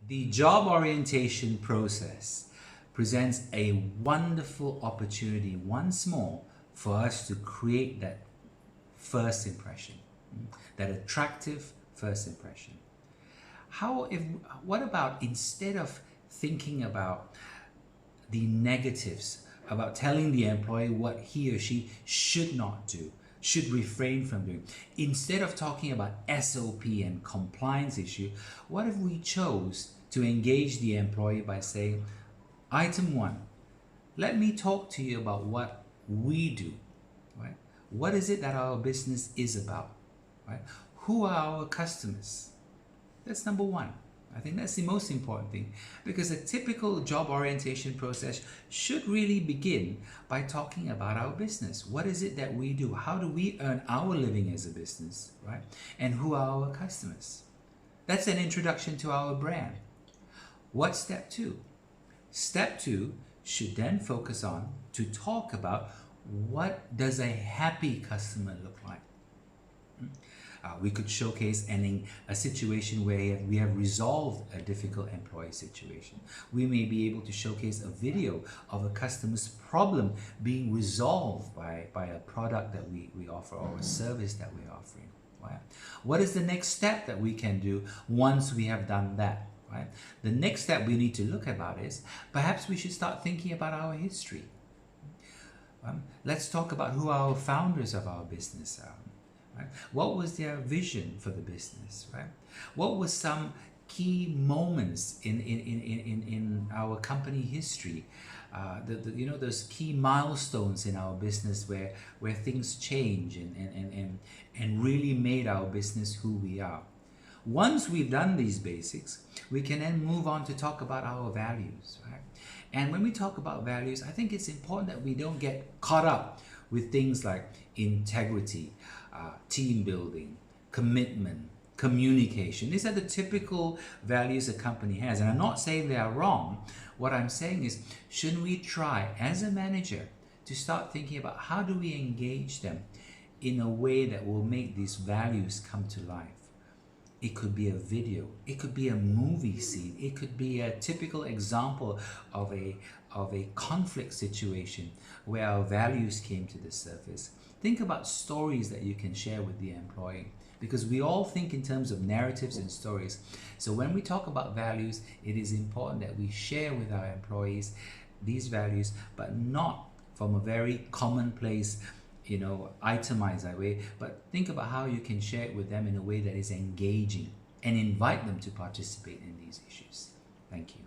The job orientation process presents a wonderful opportunity once more for us to create that first impression, that attractive first impression. What about, instead of thinking about the negatives, about telling the employee what he or she should not do, should refrain from doing, instead of talking about SOP and compliance issue, what if we chose to engage the employee by saying, item 1, let me talk to you about what we do, right? What is it that our business is about, right? Who are our customers? That's number 1. I think that's the most important thing, because a typical job orientation process should really begin by talking about our business. What is it that we do? How do we earn our living as a business, right? And who are our customers? That's an introduction to our brand. What's step 2? Step 2 should then focus on to talk about what does a happy customer look like. We could showcase a situation where we have resolved a difficult employee situation. We may be able to showcase a video of a customer's problem being resolved by a product that we offer, or a service that we're offering. Right? What is the next step that we can do once we have done that? Right? The next step we need to look about is perhaps we should start thinking about our history. Let's talk about who our founders of our business are. Right? What was their vision for the business? Right? What were some key moments in our company history? Those key milestones in our business where things change and really made our business who we are. Once we've done these basics, we can then move on to talk about our values. Right? And when we talk about values, I think it's important that we don't get caught up with things like integrity, team building, commitment, communication. These are the typical values a company has. And I'm not saying they are wrong. What I'm saying is, shouldn't we try as a manager to start thinking about how do we engage them in a way that will make these values come to life? It could be a video, it could be a movie scene, it could be a typical example of a conflict situation where our values came to the surface. Think about stories that you can share with the employee, because we all think in terms of narratives and stories. So when we talk about values, it is important that we share with our employees these values, but not from a very commonplace, itemized that way, but think about how you can share it with them in a way that is engaging and invite them to participate in these issues. Thank you.